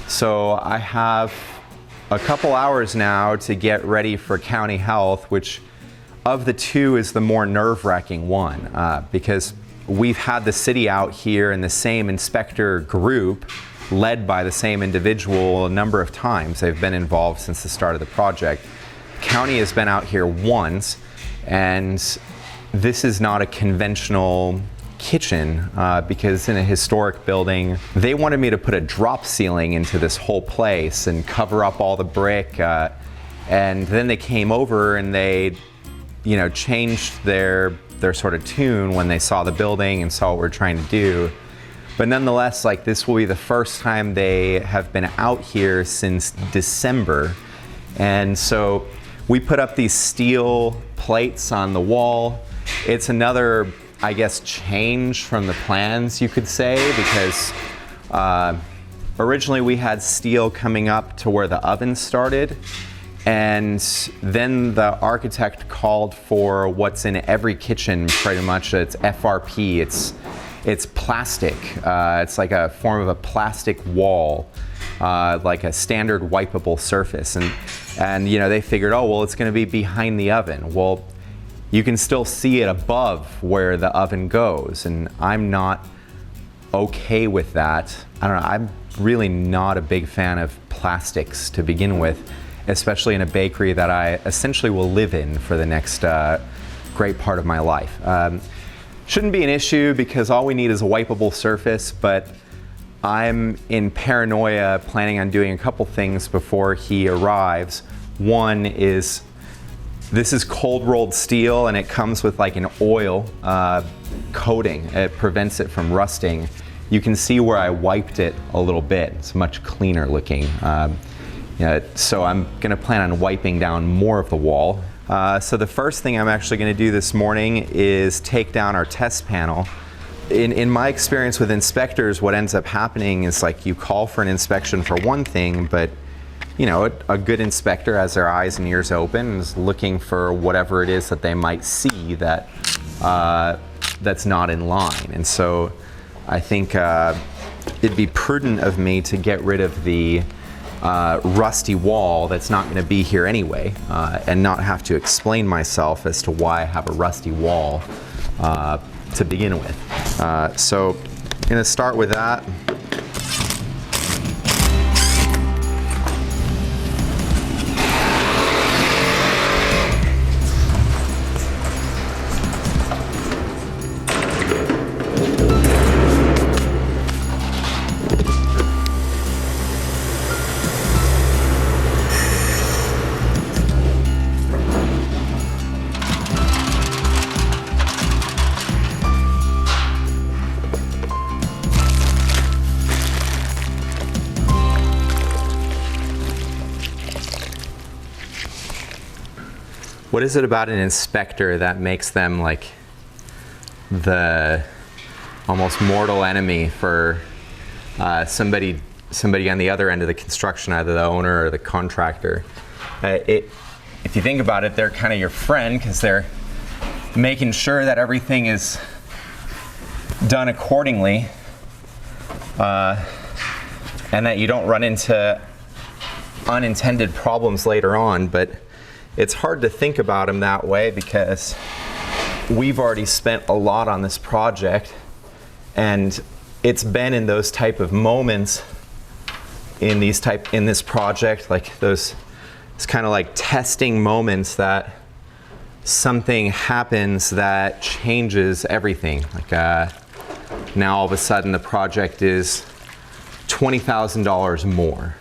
So I have a couple hours now to get ready for county health, which of the two is the more nerve-wracking one, because we've had the city out here in the same inspector group led by the same individual a number of times. They've been involved since the start of the project. County has been out here once, and this is not a conventional kitchen because in a historic building, they wanted me to put a drop ceiling into this whole place and cover up all the brick. And then they came over and they, changed their sort of tune when they saw the building and saw what we're trying to do. But nonetheless, this will be the first time they have been out here since December. And so we put up these steel plates on the wall. It's another, I guess, change from the plans, you could say, because originally we had steel coming up to where the oven started, and then the architect called for what's in every kitchen pretty much. It's FRP, it's plastic. It's like a form of a plastic wall, like a standard wipeable surface. And they figured, oh, well, it's gonna be behind the oven. Well, you can still see it above where the oven goes, and I'm not okay with that. I don't know, I'm really not a big fan of plastics to begin with, especially in a bakery that I essentially will live in for the next great part of my life. Shouldn't be an issue because all we need is a wipeable surface, but I'm in paranoia planning on doing a couple things before he arrives. One is, this is cold rolled steel and it comes with an oil coating. It prevents it from rusting. You can see where I wiped it a little bit. It's much cleaner looking. So I'm gonna plan on wiping down more of the wall. So the first thing I'm actually gonna do this morning is take down our test panel. In my experience with inspectors, what ends up happening is you call for an inspection for one thing, but a good inspector has their eyes and ears open and is looking for whatever it is that they might see that that's not in line. And so I think it'd be prudent of me to get rid of the rusty wall that's not going to be here anyway, and not have to explain myself as to why I have a rusty wall to begin with. So I'm going to start with that. What is it about an inspector that makes them the almost mortal enemy for somebody on the other end of the construction, either the owner or the contractor? If you think about it, they're kind of your friend because they're making sure that everything is done accordingly, and that you don't run into unintended problems later on. But it's hard to think about them that way because we've already spent a lot on this project, and it's been in those type of moments in this project, it's kind of testing moments that something happens that changes everything. Now all of a sudden the project is $20,000 more.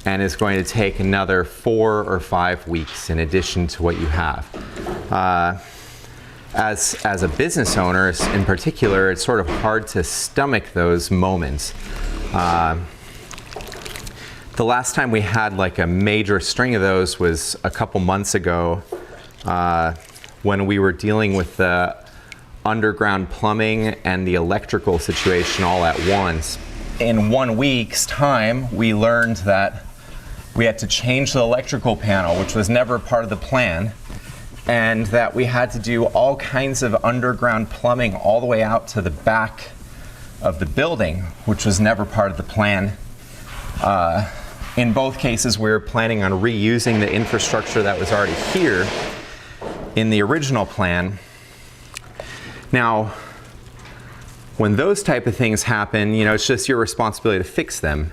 And it's going to take another 4 or 5 weeks in addition to what you have. As a business owner in particular, it's sort of hard to stomach those moments. The last time we had a major string of those was a couple months ago when we were dealing with the underground plumbing and the electrical situation all at once. In 1 week's time, we learned that we had to change the electrical panel, which was never part of the plan, and that we had to do all kinds of underground plumbing all the way out to the back of the building, which was never part of the plan. In both cases, we were planning on reusing the infrastructure that was already here in the original plan. Now, when those type of things happen, you know, it's just your responsibility to fix them.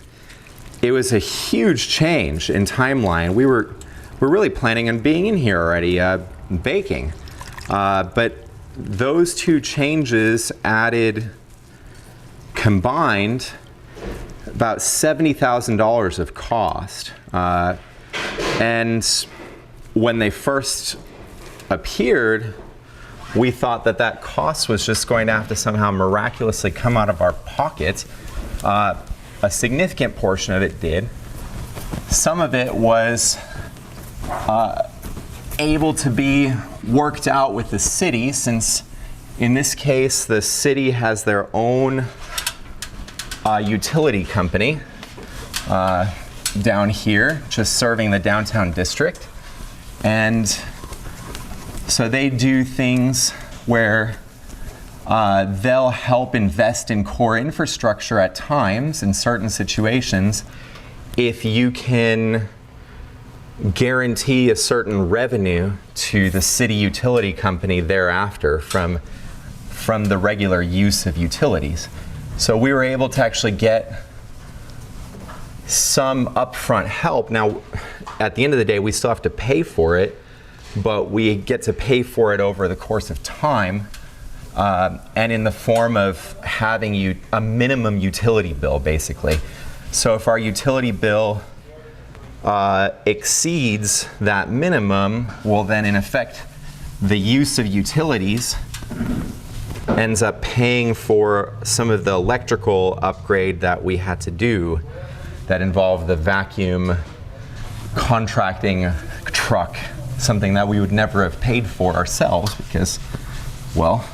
It was a huge change in timeline. We're really planning on being in here already, baking. But those two changes added, combined, about $70,000 of cost. And when they first appeared, we thought that that cost was just going to have to somehow miraculously come out of our pockets. A significant portion of it did. Some of it was able to be worked out with the city, since in this case the city has their own utility company down here, just serving the downtown district. And so they do things where they'll help invest in core infrastructure at times in certain situations if you can guarantee a certain revenue to the city utility company thereafter from the regular use of utilities. So we were able to actually get some upfront help. Now, at the end of the day, we still have to pay for it, but we get to pay for it over the course of time, and in the form of having a minimum utility bill, basically. So if our utility bill exceeds that minimum, well then in effect the use of utilities ends up paying for some of the electrical upgrade that we had to do that involved the vacuum contracting truck, something that we would never have paid for ourselves because, well,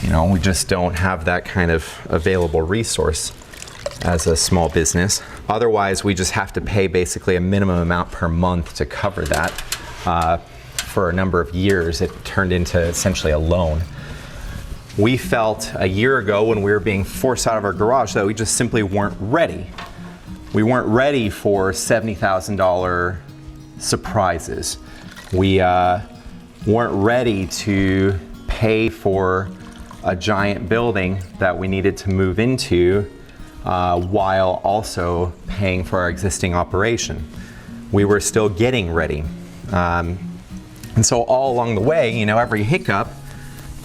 you know, we just don't have that kind of available resource as a small business. Otherwise, we just have to pay basically a minimum amount per month to cover that. For a number of years, it turned into essentially a loan. We felt a year ago when we were being forced out of our garage that we just simply weren't ready. We weren't ready for $70,000 surprises. We weren't ready to pay for a giant building that we needed to move into while also paying for our existing operation. We were still getting ready. And so all along the way, you know, every hiccup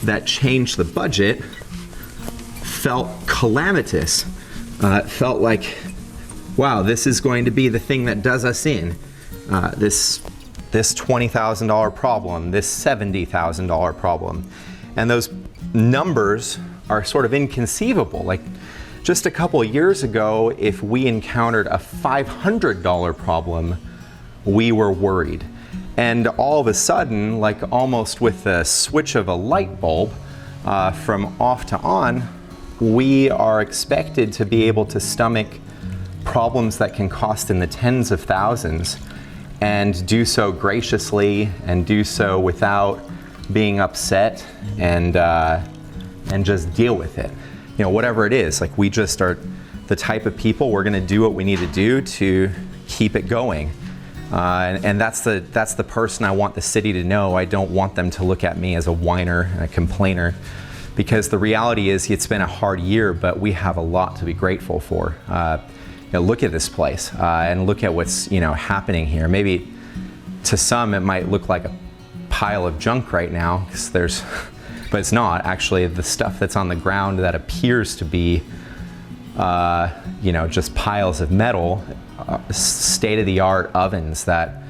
that changed the budget felt calamitous. It felt like, wow, this is going to be the thing that does us in. This $20,000 problem, this $70,000 problem. And those numbers are sort of inconceivable. Like, just a couple of years ago, if we encountered a $500 problem, we were worried. And all of a sudden, like almost with the switch of a light bulb, from off to on, we are expected to be able to stomach problems that can cost in the tens of thousands and do so graciously and do so without being upset and just deal with it. You know, whatever it is, like we just are the type of people, we're gonna do what we need to do to keep it going. And that's the person I want the city to know. I don't want them to look at me as a whiner and a complainer, because the reality is it's been a hard year, but we have a lot to be grateful for. You know, look at this place and look at what's, you know, happening here. Maybe to some it might look like a pile of junk right now, because but it's not actually. The stuff that's on the ground that appears to be, you know, just piles of metal, state-of-the-art ovens that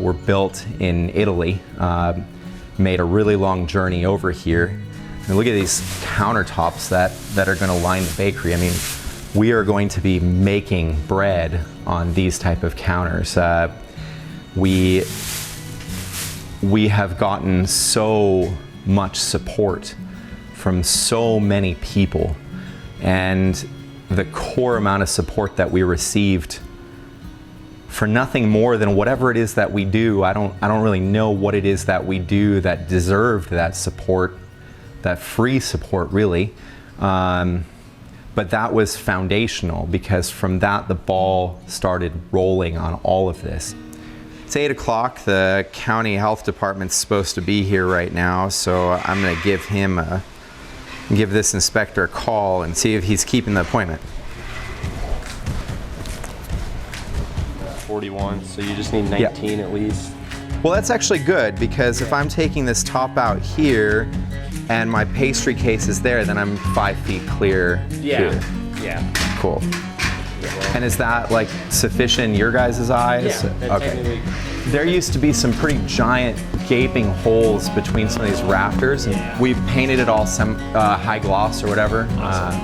were built in Italy, made a really long journey over here. And look at these countertops that are going to line the bakery. I mean, we are going to be making bread on these type of counters. We have gotten so much support from so many people, and the core amount of support that we received for nothing more than whatever it is that we do. I don't really know what it is that we do that deserved that support, that free support really. but that was foundational because from that the ball started rolling on all of this. It's 8 o'clock. The county health department's supposed to be here right now, so I'm going to give this inspector a call and see if he's keeping the appointment. 41, so you just need 19 at least. Well, that's actually good because if I'm taking this top out here and my pastry case is there, then I'm 5 feet clear here. Yeah. Cool. And is that like sufficient in your guys' eyes? Yeah. Okay. There used to be some pretty giant gaping holes between some of these rafters, and we painted it all some high gloss or whatever.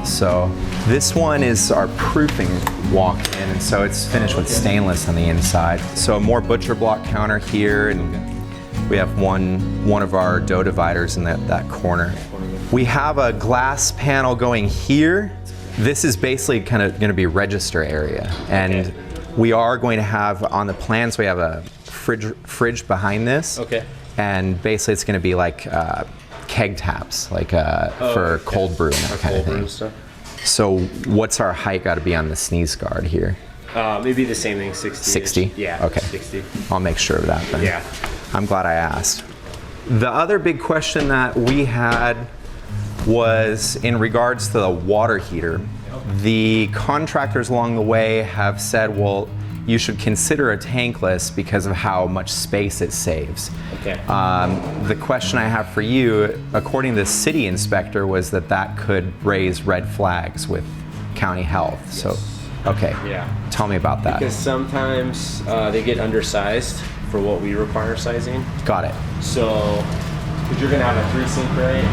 So this one is our proofing walk-in, and so it's finished with stainless on the inside. So a more butcher block counter here, and we have one of our dough dividers in that corner. We have a glass panel going here. This is basically kind of going to be register area, and we are going to have on the plans we have a fridge behind this. Okay. And basically it's going to be like keg taps, like for cold brew and that kind of thing. Stuff. So what's our height got to be on the sneeze guard here? Maybe the same thing, 60. 60? Yeah. Okay. 60. I'll make sure of that then. Yeah. I'm glad I asked. The other big question that we had was in regards to the water heater. The contractors along the way have said, well, you should consider a tankless because of how much space it saves. Okay. The question I have for you, according to the city inspector, was that could raise red flags with county health. Yes. So, okay. Yeah. Tell me about that. Because sometimes they get undersized for what we require sizing. Got it. So, because you're gonna have a 3-sink, right?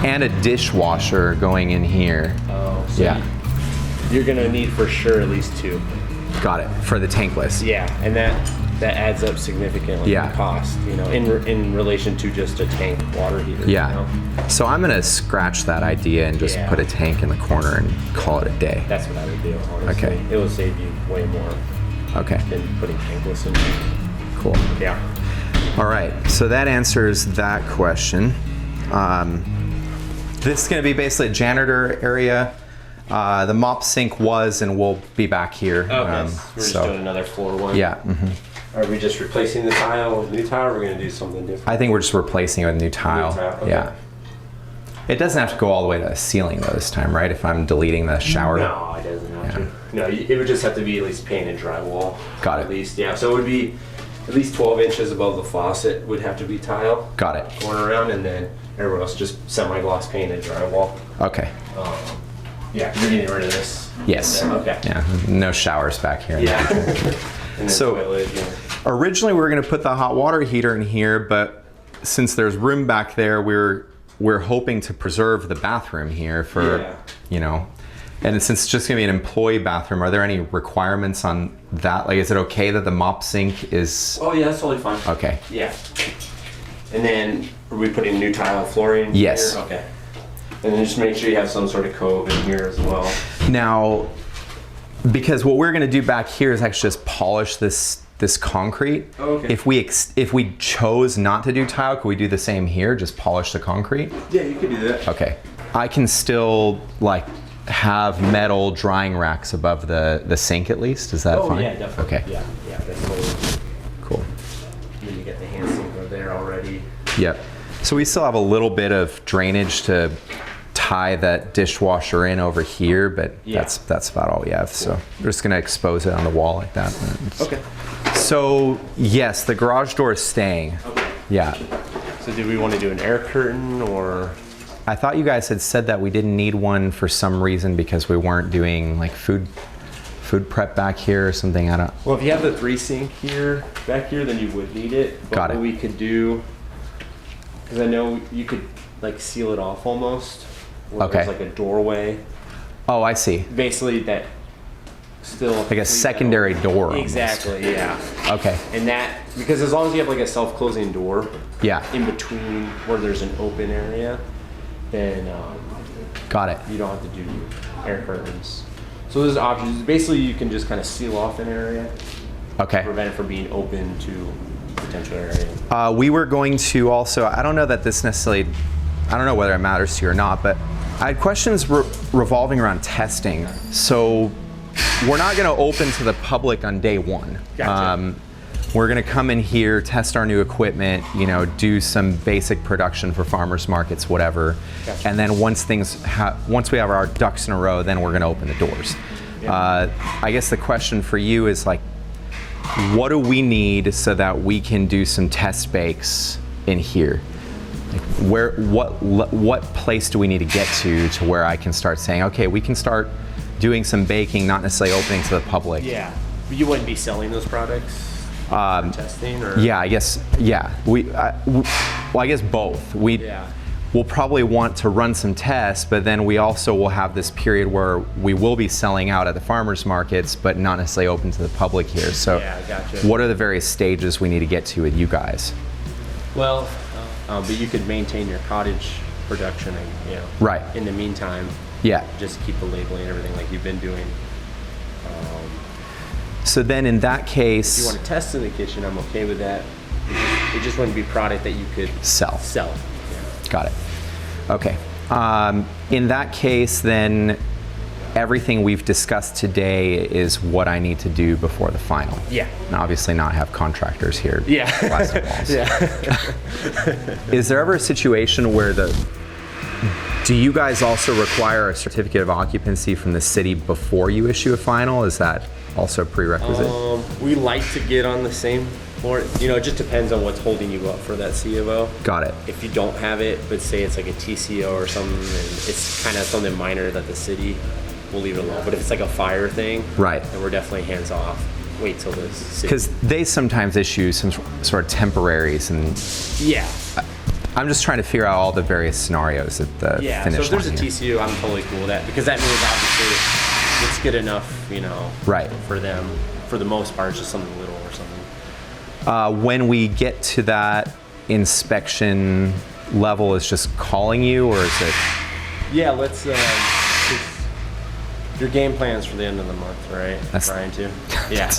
And a dishwasher going in here. Oh, so yeah. You're gonna need for sure at least 2. Got it, for the tankless. Yeah, and that adds up significantly in cost, in relation to just a tank water heater. Yeah. So I'm gonna scratch that idea and just put a tank in the corner and call it a day. That's what I would do, honestly. Okay. It will save you way more than putting tankless in. Cool. Yeah. All right, so that answers that question. This is gonna be basically a janitor area. The mop sink was and will be back here. Okay, we're just doing another floor one. Yeah. Are we just replacing the tile with new tile, or are we going to do something different? I think we're just replacing it with new tile. Okay. Yeah. It doesn't have to go all the way to the ceiling though this time, right? If I'm deleting the shower. No, it doesn't have to. No, it would just have to be at least painted drywall. Got it. At least, yeah. So it would be at least 12 inches above the faucet would have to be tile. Got it. Going around, and then everywhere else just semi-gloss painted drywall. Okay. Yeah, you're getting rid of this. Yes. Okay. Yeah, no showers back here. Yeah. And then So, toilet, originally we were going to put the hot water heater in here, but since there's room back there, we're hoping to preserve the bathroom here for, and since it's just going to be an employee bathroom, are there any requirements on that? Like, is it okay that the mop sink is? Oh yeah, that's totally fine. Okay. Yeah. And then are we putting new tile flooring? Yes. Here? Okay. And then just make sure you have some sort of cove in here as well. Now, because what we're going to do back here is actually just polish this concrete. Oh, okay. If we chose not to do tile, could we do the same here? Just polish the concrete? Yeah, you could do that. Okay. I can still like have metal drying racks above the sink at least. Is that fine? Oh yeah, definitely. Okay. Yeah, that's totally cool. And then you get the hand sink over there already. Yep. So we still have a little bit of drainage to tie that dishwasher in over here, but that's about all we have. Cool. So we're just gonna expose it on the wall like that. Okay. So yes, the garage door is staying. Okay. Yeah. So do we want to do an air curtain, or? I thought you guys had said that we didn't need one for some reason because we weren't doing like food prep back here or something. I don't. Well, if you have the 3-sink here back here, then you would need it. But Got it. What we could do, because I know you could like seal it off almost. Where Okay. There's like a doorway. Oh, I see. Basically, that still Like a secondary door. Almost. Exactly. Yeah. Okay. And that, because as long as you have like a self-closing door. Yeah. In between where there's an open area, then Got it. you don't have to do air curtains. So there's options. Basically, you can just kind of seal off an area. Okay. Prevent it from being open to potential area. We were going to also, I don't know that this necessarily, I don't know whether it matters to you or not, but I had questions revolving around testing. So we're not going to open to the public on day one. Gotcha. We're going to come in here, test our new equipment, you know, do some basic production for farmers markets, whatever. Gotcha. And then once we have our ducks in a row, then we're going to open the doors. Yeah. I guess the question for you is like, what do we need so that we can do some test bakes in here? Like what place do we need to get to where I can start saying, okay, we can start doing some baking, not necessarily opening to the public? Yeah, you wouldn't be selling those products for testing, or? Yeah, I guess. Yeah, well, I guess both. We'll probably want to run some tests, but then we also will have this period where we will be selling out at the farmers markets, but not necessarily open to the public here. So, yeah, gotcha. What are the various stages we need to get to with you guys? Well, but you could maintain your cottage production, you know, right. in the meantime. Yeah. Just keep the labeling and everything like you've been doing. So then, in that case, if you want to test in the kitchen, I'm okay with that. It just wouldn't be product that you could sell. Yeah. Got it. Okay. In that case, then everything we've discussed today is what I need to do before the final. Yeah. And obviously not have contractors here. Yeah. Blasting walls. Yeah. Is there ever a situation where do you guys also require a certificate of occupancy from the city before you issue a final? Is that also a prerequisite? We like to get on the same board. You know, it just depends on what's holding you up for that C of O. Got it. If you don't have it, but say it's like a TCO or something, and it's kind of something minor that the city will leave it alone. But if it's like a fire thing, right, then we're definitely hands off. Wait till the city. Because they sometimes issue some sort of temporaries, and yeah. I'm just trying to figure out all the various scenarios at the finish line. So if there's a TCO, I'm totally cool with that, because that means obviously it's good enough, you know, right, for them. For the most part, it's just something little or something. When we get to that inspection level, is just calling you, or is it? Yeah, let's. Your game plans for the end of the month, right? That's trying to. Yeah.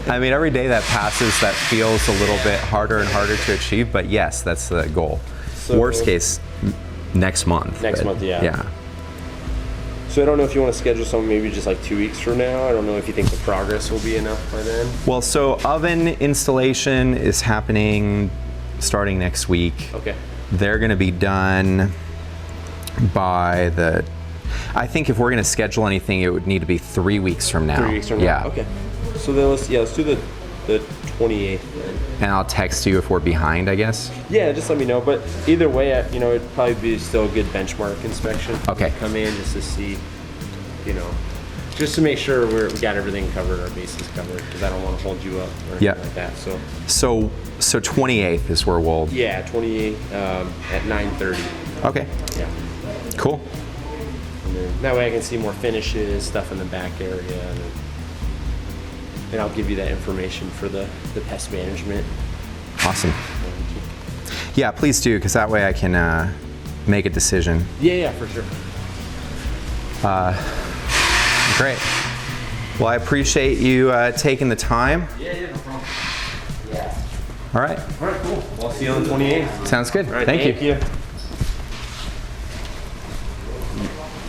I mean, every day that passes, that feels a little bit harder and harder to achieve. But yes, that's the goal. So, worst case, next month. Next month, yeah. Yeah. So I don't know if you want to schedule something maybe just like 2 weeks from now. I don't know if you think the progress will be enough by then. Well, so oven installation is happening starting next week. Okay. They're going to be done by I think if we're going to schedule anything, it would need to be 3 weeks from now. 3 weeks from now? Yeah. Okay. So then let's do the 28th then. And I'll text you if we're behind, I guess. Yeah, just let me know. But either way, you know, it'd probably be still a good benchmark inspection. Okay. Come in just to see, you know, just to make sure we got everything covered, our bases covered, because I don't want to hold you up or anything like that. So 28th is where we'll. Yeah, 28th at 9:30. Okay. Yeah. Cool. And then that way I can see more finishes, stuff in the back area, and I'll give you that information for the pest management. Awesome. Yeah, please do, because that way I can make a decision. Yeah, for sure. Great. Well, I appreciate you taking the time. Yeah, no problem. Yeah. All right. All right, cool. Well, I'll see you on the 28th. Sounds good. All right, thank you. you.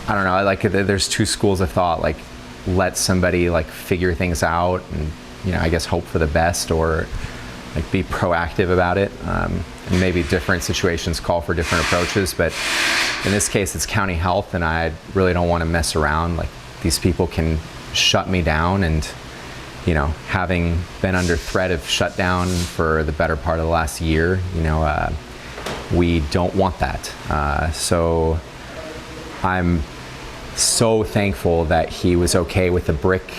I don't know. I like it. There's two schools of thought. Like, let somebody like figure things out, and I guess hope for the best, or like be proactive about it. And maybe different situations call for different approaches. But in this case, it's county health, and I really don't want to mess around. Like, these people can shut me down, and having been under threat of shutdown for the better part of the last year, we don't want that. So I'm so thankful that he was okay with the brick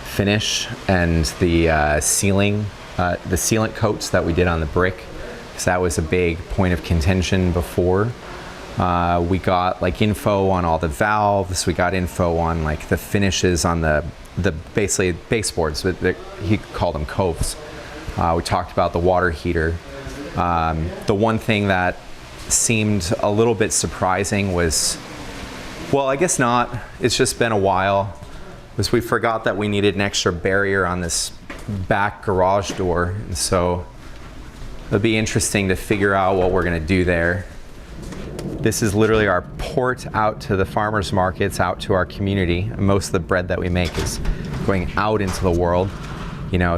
finish and the sealant coats that we did on the brick, because that was a big point of contention before. We got like info on all the valves. We got info on like the finishes on the basically baseboards, but he called them coves. We talked about the water heater. The one thing that seemed a little bit surprising was, well, I guess not, it's just been a while, was we forgot that we needed an extra barrier on this back garage door. And so it'll be interesting to figure out what we're gonna do there. This is literally our port out to the farmers markets, out to our community. Most of the bread that we make is going out into the world.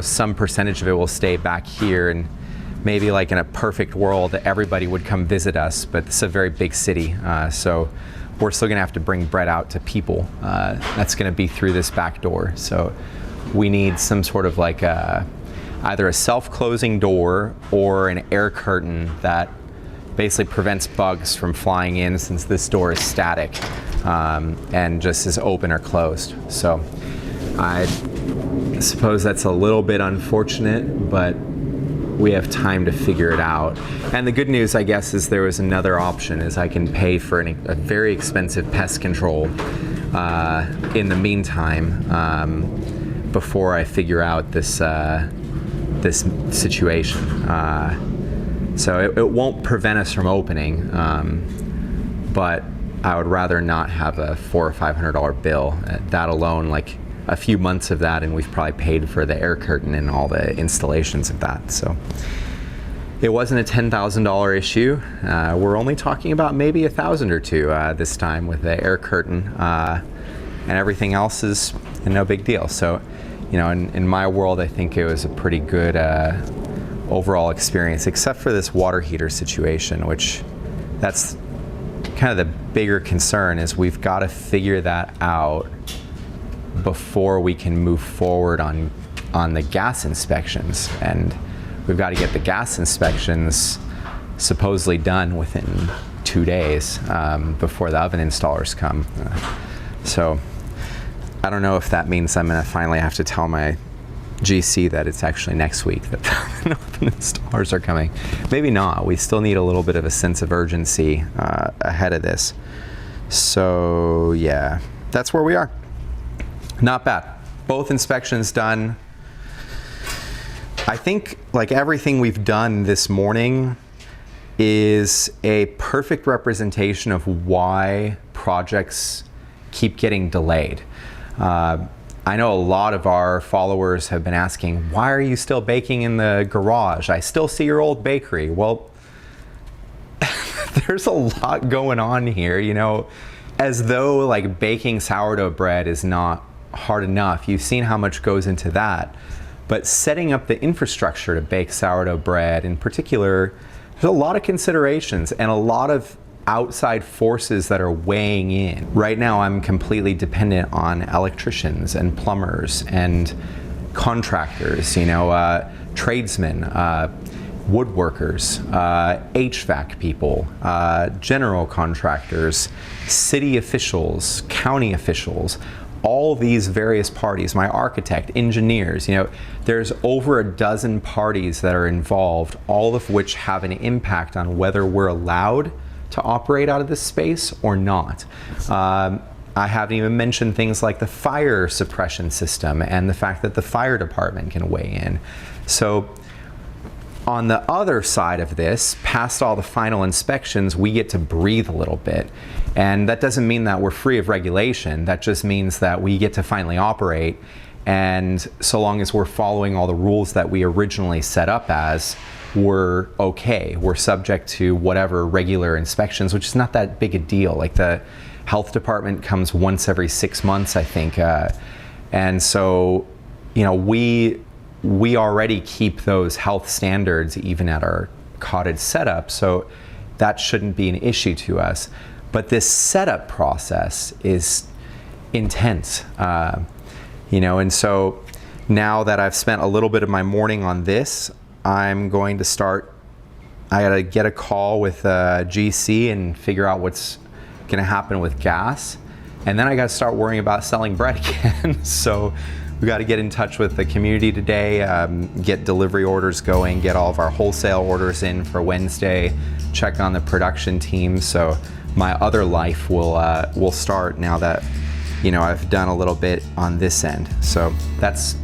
Some percentage of it will stay back here, and maybe like in a perfect world, everybody would come visit us, but this is a very big city. So we're still gonna have to bring bread out to people. That's gonna be through this back door. So we need some sort of like either a self-closing door or an air curtain that basically prevents bugs from flying in, since this door is static and just is open or closed. So I suppose that's a little bit unfortunate, but we have time to figure it out. And the good news, I guess, is there was another option, is I can pay for a very expensive pest control in the meantime before I figure out this this situation. So it won't prevent us from opening, but I would rather not have a $400 or $500 bill. That alone, like a few months of that, and we've probably paid for the air curtain and all the installations of that. So it wasn't a $10,000 issue. We're only talking about maybe $1,000 or $2,000 this time with the air curtain, and everything else is no big deal. So, in my world, I think it was a pretty good overall experience, except for this water heater situation, which that's kind of the bigger concern, is we've got to figure that out before we can move forward on the gas inspections. And we've got to get the gas inspections supposedly done within 2 days before the oven installers come. So I don't know if that means I'm going to finally have to tell my GC that it's actually next week that the oven installers are coming. Maybe not. We still need a little bit of a sense of urgency ahead of this. So yeah, that's where we are. Not bad. Both inspections done. I think like everything we've done this morning is a perfect representation of why projects keep getting delayed. I know a lot of our followers have been asking, why are you still baking in the garage? I still see your old bakery. Well, there's a lot going on here, as though like baking sourdough bread is not hard enough. You've seen how much goes into that. But setting up the infrastructure to bake sourdough bread in particular, there's a lot of considerations and a lot of outside forces that are weighing in. Right now, I'm completely dependent on electricians and plumbers and contractors, tradesmen, woodworkers, HVAC people, general contractors, city officials, county officials, all these various parties, my architect, engineers, there's over a dozen parties that are involved, all of which have an impact on whether we're allowed to operate out of this space or not. I haven't even mentioned things like the fire suppression system and the fact that the fire department can weigh in. So on the other side of this, past all the final inspections, we get to breathe a little bit. And that doesn't mean that we're free of regulation. That just means that we get to finally operate. And so long as we're following all the rules that we originally set up as, we're okay. We're subject to whatever regular inspections, which is not that big a deal. Like the health department comes once every 6 months, I think. And so, we already keep those health standards even at our cottage setup, so that shouldn't be an issue to us. But this setup process is intense, and so now that I've spent a little bit of my morning on this, I'm going to start, I gotta get a call with GC and figure out what's gonna happen with gas. And then I gotta start worrying about selling bread again. So we gotta get in touch with the community today, get delivery orders going, get all of our wholesale orders in for Wednesday, check on the production team. So my other life will start now that, I've done a little bit on this end. So that's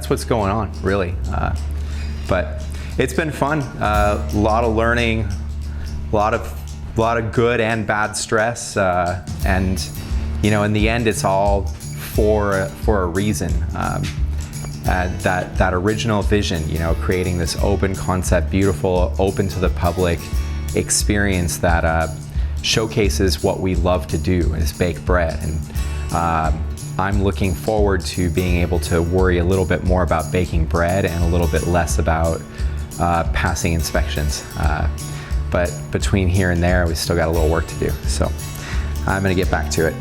what's going on, really. But it's been fun. A lot of learning, a lot of good and bad stress, and in the end, it's all for a reason. That original vision, creating this open concept, beautiful, open to the public experience that showcases what we love to do, is bake bread. And I'm looking forward to being able to worry a little bit more about baking bread and a little bit less about passing inspections. But between here and there, we still got a little work to do. So I'm gonna get back to it.